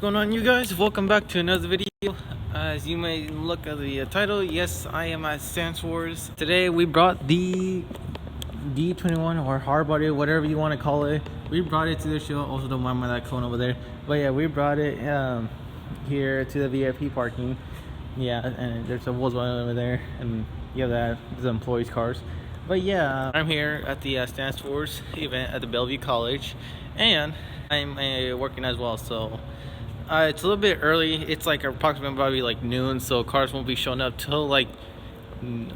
going on, you guys? Welcome back to another video. As you may look at the title, yes, I am at Stancewars. Today we brought the D21 or hard body, whatever you want to call it. We brought it to the show. Also, don't mind that cone over there. But yeah, we brought it here to the VIP parking. Yeah, and there's a Volkswagen over there, and yeah, that's the employees' cars. But yeah, I'm here at the Stancewars event at the Bellevue College, and I'm working as well. So it's a little bit early. It's like approximately probably like noon, so cars won't be showing up till like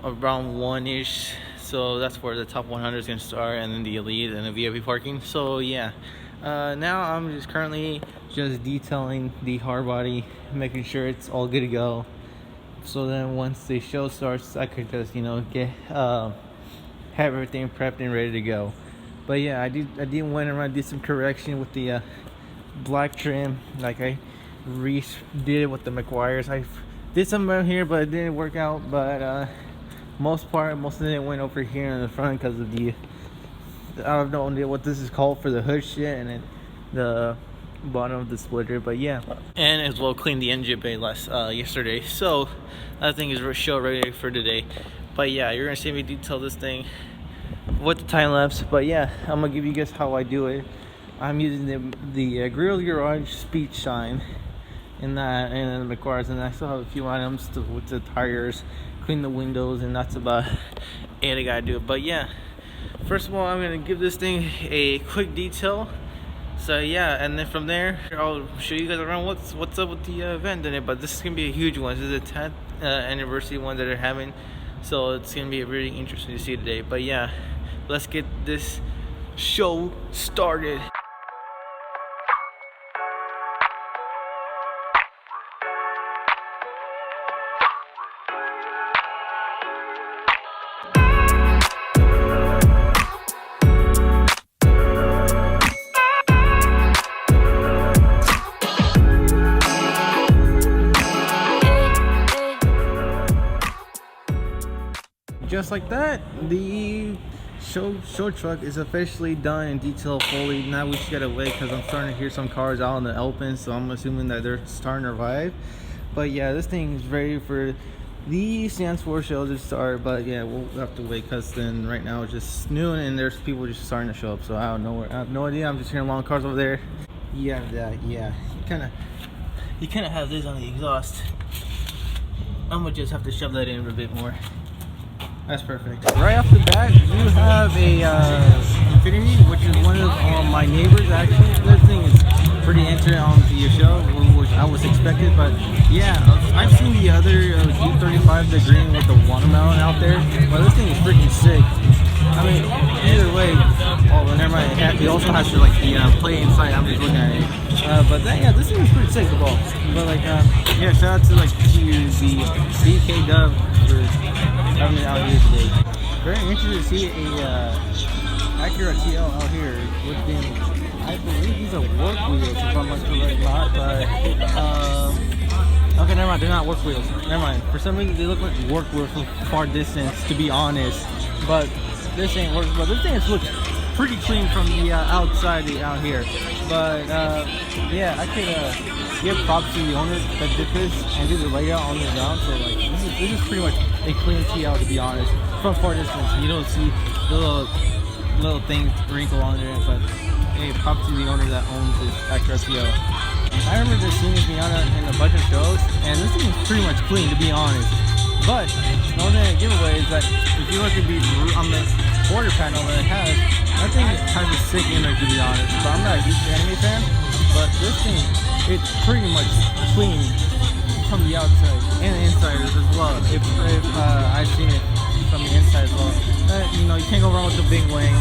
around 1-ish. So that's where the top 100 is gonna start, and then the elite and the VIP parking. So yeah, now I'm just currently just detailing the hard body, making sure it's all good to go. So then once the show starts, I could just get have everything prepped and ready to go. But yeah, I did went around, did some correction with the black trim. Like I redid it with the McGuire's. I did some around here, but it didn't work out. But most of it went over here in the front because of the I don't know what this is called for the hood shit, and then the bottom of the splitter. But yeah, and as well cleaned the engine bay yesterday. So that thing is show ready for today. But yeah, you're gonna see me detail this thing with the time lapse. But yeah, I'm gonna give you guys how I do it. I'm using the Grill Garage Speed Shine in that, and the McGuire's, and I still have a few items with the tires, clean the windows, and that's about it. I gotta do it. But yeah, first of all, I'm gonna give this thing a quick detail. So yeah, and then from there I'll show you guys around what's up with the event in it. But this is gonna be a huge one. This is the 10th anniversary one that they're having, so it's gonna be really interesting to see today. But yeah, let's get this show started. Just like that, the show truck is officially done and detailed fully. Now we just gotta wait because I'm starting to hear some cars out in the open, so I'm assuming that they're starting to arrive. But yeah, this thing is ready for the Stancewars show to start. But yeah, we'll have to wait because then right now it's just noon and there's people just starting to show up. So I don't know. I have no idea. I'm just hearing long cars over there. Yeah. You kind of have this on the exhaust. I'm gonna just have to shove that in a bit more. That's perfect. Right off the bat, you have a Infinity, which is one of my neighbors. Actually, this thing is pretty interesting on the show, which I was expected. But yeah, I've seen the other G35, the green with the watermelon out there, but this thing is freaking sick. I mean, either way. Oh, never mind. It also has the play inside. I'm just looking at it. But then, yeah, this thing is pretty sick as well. But yeah, shout out to the DK Dub for having it out here today. Very interested to see a Acura TL out here with them. I believe these are work wheels, if I'm not correct, but okay, never mind. They're not work wheels. Never mind. For some reason, they look like work wheels from far distance, to be honest. But this ain't work. But this thing looks pretty clean from the outside out here. But yeah, I could give props to the owner that did this and did the layout on the ground. So this is pretty much a clean TL, to be honest. From far distance, you don't see the little things wrinkle on there. But hey, props to the owner that owns this Acura TL. I remember just seeing this Miata in a bunch of shows, and this thing is pretty much clean, to be honest. But the only thing I giveaway is that if you look at the on the quarter panel that it has, that thing is kind of a sick image, to be honest. But I'm not a huge anime fan, but this thing, it's pretty much clean from the outside and the inside as well. If I've seen it from the inside as well, you can't go wrong with the big wing.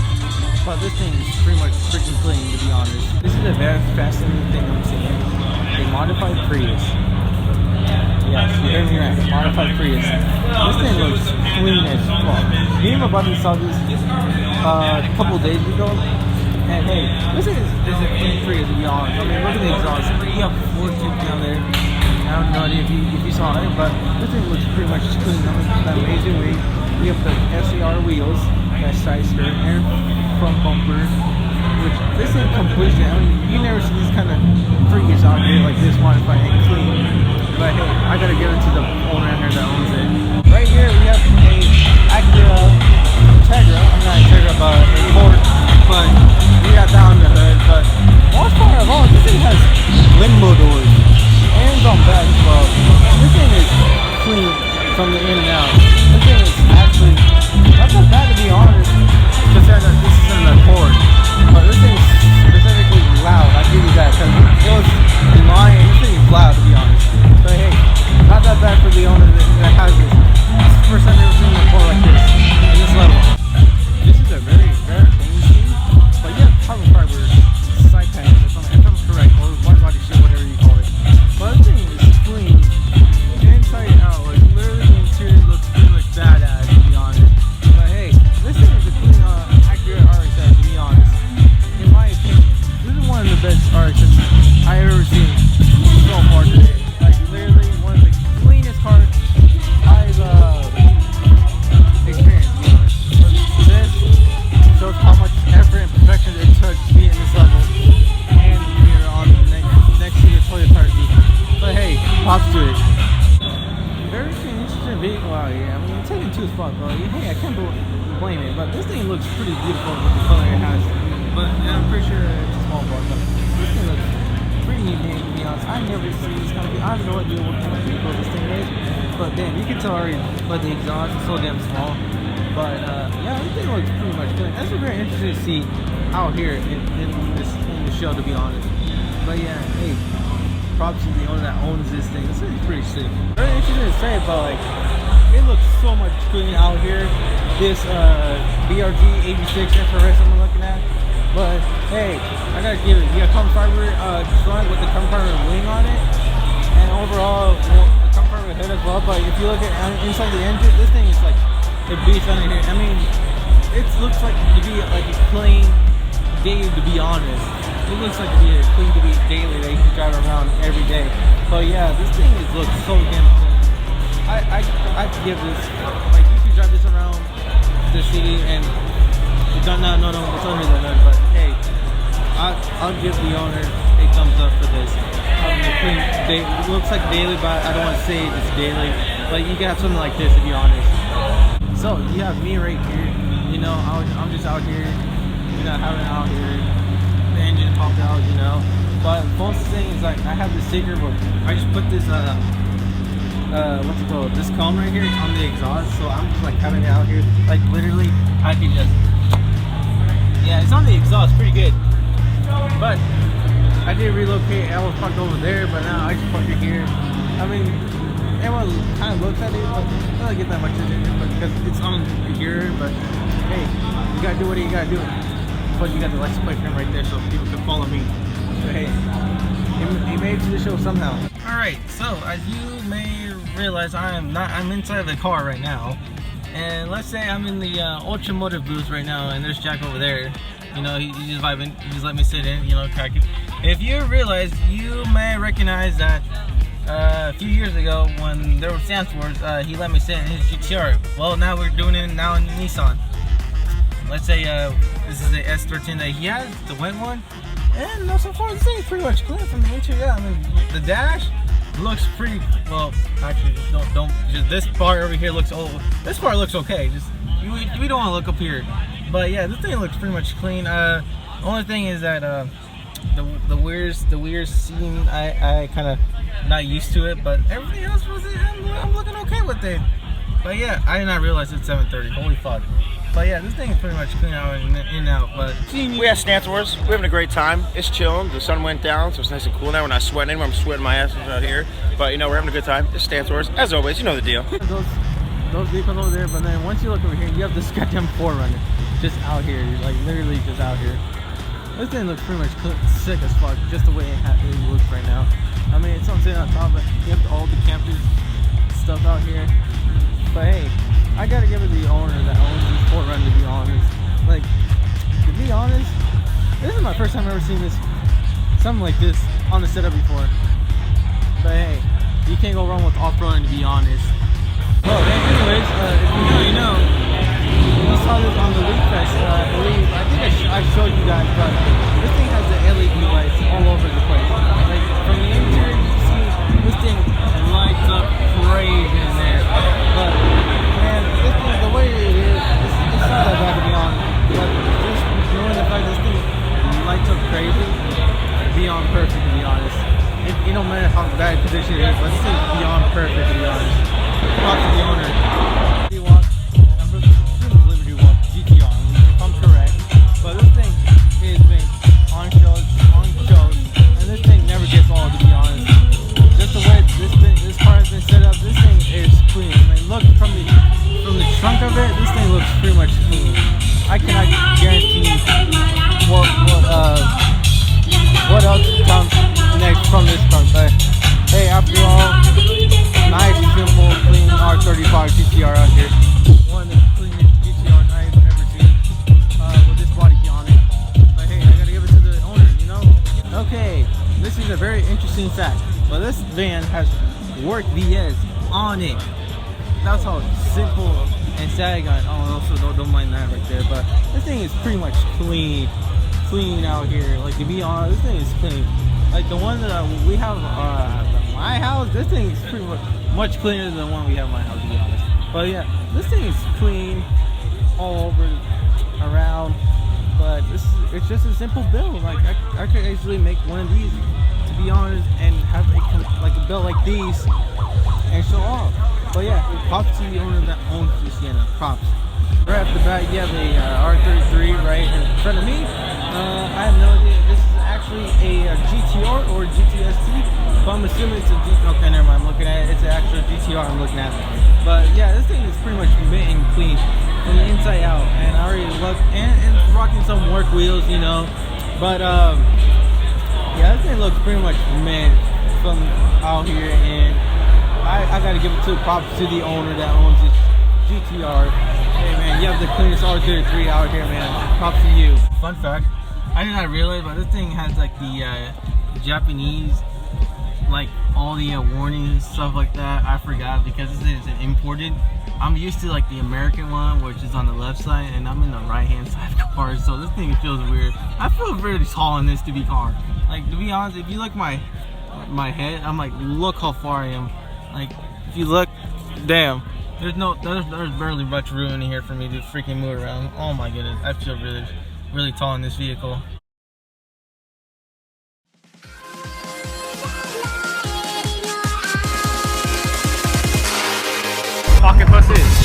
But this thing is pretty much freaking clean, to be honest. This is a very fascinating thing I'm seeing. A modified Prius. Yes, you heard me right. Modified Prius. This thing looks clean as fuck. Me and my buddy saw this a couple days ago. And hey, this is a clean Prius, to be honest. I mean, look at the exhaust. You have 4 tubes down there. I have no idea if you saw it, but this thing looks pretty much clean. I mean, that amazing weight. We have the SAR wheels, that side skirt, and front bumper. Which this is completion. I mean, you never see this kind of freakish out here like this modified and clean. But hey, I gotta give it to the owner here that owns it. Right here we have a Acura Integra. I'm not Integra, but a Ford. But we got that on the hood. But most part of all, this thing has limbo doors and it's on back as well. This thing is clean from the in and out. This thing is actually not that bad, to be honest, considering that this is in the Ford. But this thing is specifically loud. I give you that because it was in mine. This thing is loud, to be honest. But hey, not that bad for the owner that has this. This is the first time I've ever seen a Ford like this in this level. This is a very rare thing, but you have carbon fiber side panels, if I'm correct, or wide body shit, whatever you call it. But this thing is clean inside and out. Like literally, the interior looks pretty much badass, to be honest. But hey, this thing is a clean, accurate RX-7, to be honest. In my opinion, this is one of the best RX-7s I've ever seen so far today. Like literally one of the cleanest cars I've experienced, to be honest. But this shows how much effort and perfection it took to be in this level, and we're on the next to the Toyota Party. But hey, props to it. Very interesting vehicle out here. I mean, it's taking two spots, bro. Hey, I can't blame it, but this thing looks pretty beautiful with the color it has. But I'm pretty sure it's a small bar, but this thing looks pretty neat, to be honest. I've never seen this kind of vehicle. I have no idea what kind of vehicle this thing is, but damn, you can tell already by the exhaust, it's so damn small. But yeah, this thing looks pretty much good. That's very interesting to see out here in the show, to be honest. But yeah, hey, props to the owner that owns this thing. This thing is pretty sick. Very interesting to say, but like, it looks so much cleaner out here. This BRG 86 infrared I'm looking at. But hey, I gotta give it. You got carbon fiber front with the carbon fiber wing on it, and overall the carbon fiber hood as well. But if you look at inside the engine, this thing is like a beast under here. I mean, it looks like to be like a clean daily, to be honest. It looks like to be a clean to be daily that you can drive around every day. But yeah, this thing looks so damn clean. I give this, like, you can drive this around the city and no, it's under the hood. But hey, I'll give the owner a thumbs up for this. Having a clean day, it looks like daily, but I don't want to say it's daily. But you can have something like this, to be honest. So you have me right here, you know, I'm just out here, you know, having it out here, the engine popped out, you know. But most thing is like I have this sticker, but I just put this what's it called, this comb right here on the exhaust, so I'm just like having it out here, like literally I can just, yeah, it's on the exhaust pretty good. But I did relocate. I was parked over there, but now I just parked it here. I mean, everyone kind of looks at it, but I don't get that much in it, but because it's on here. But hey, you gotta do what you gotta do. But you got the license plate right there, so people can follow me. So hey, he made it to the show somehow. All right, so as you may realize, I'm inside the car right now, and let's say I'm in the Ultramotive booth right now, and there's Jack over there. You know, he's just vibing. He just let me sit in. You know, cracking. If you realize, you may recognize that. A few years ago when there was Stancewars, he let me sit in his GTR. Well, now we're doing it now in Nissan. Let's say this is the S13 that he has, the white one. And so far this thing is pretty much clean from the interior. I mean, the dash looks pretty, well, actually don't just this part over here looks, oh, this part looks okay. Just we don't want to look up here. But yeah, this thing looks pretty much clean. Only thing is that the weird seam, I kind of not used to it, but everything else was I'm looking okay with it. But yeah, I did not realize it's 7:30. Holy fuck. But yeah, this thing is pretty much clean out in and out. But we have Stancewars. We're having a great time. It's chilling. The sun went down, so it's nice and cool now. We're not sweating anymore. I'm sweating my ass out here. But you know, we're having a good time. It's Stancewars. As always, you know the deal. Those vehicles over there, but then once you look over here, you have this goddamn 4Runner just out here, like literally just out here. This thing looks pretty much sick as fuck, just the way it looks right now. I mean, it's something on top, but you have all the campers stuff out here. But hey, I gotta give it to the owner that owns this 4Runner, to be honest. Like, to be honest, this is my first time ever seeing this, something like this on the setup before. But hey, you can't go wrong with off-roading, to be honest. Well, anyways, if you know, you know. We saw this on the League Fest, I believe. I think I showed you guys, but this thing has the LED lights all over the place. Like, beyond perfect, to be honest. It don't matter how bad condition it is, but this thing is beyond perfect, to be honest. Props to the owner. Liberty Walk, I'm assuming Liberty Walk GTR, if I'm correct. But this thing has been on shows, and this thing never gets old, to be honest. Just the way this car has been set up, this thing is clean. I mean, look from the trunk of it, this thing looks pretty much clean. I cannot guarantee what else comes next from this car, but hey, after all, nice, simple, clean R35 GTR out here. One of the cleanest GTRs I've ever seen with this body kit on it. But hey, I gotta give it to the owner, you know? Okay, this is a very interesting fact, but this van has work VS on it. That's how simple and sad I got. Oh, also don't mind that right there, but this thing is pretty much clean out here. Like, to be honest, this thing is clean. Like the one that we have at my house, this thing is pretty much cleaner than the one we have at my house, to be honest. But yeah, this thing is clean all over around. But it's just a simple build. Like I could easily make one of these, to be honest, and have a build like these and show off. But yeah, props to the owner that owns the Sienna. Props. Right off the bat, you have a R33 right in front of me. I have no idea if this is actually a GTR or GTST, but I'm assuming it's a okay, never mind, I'm looking at it. It's an actual GTR I'm looking at. But yeah, this thing is pretty much mint and clean from the inside out, and I already looked and rocking some work wheels, you know. But yeah, this thing looks pretty much mint from out here, and I gotta give it props to the owner that owns this GTR. Hey man, you have the cleanest R33 out here, man. Props to you. Fun fact, I did not realize, but this thing has like the Japanese, like all the warnings and stuff like that. I forgot because this is an imported. I'm used to like the American one, which is on the left side, and I'm in the right hand side of the car, so this thing feels weird. I feel really tall in this to be car. Like, to be honest, if you look my head, I'm like, look how far I am. Like, if you look, damn, there's barely much room in here for me to freaking move around. Oh my goodness, I feel really tall in this vehicle. Pocket pussies.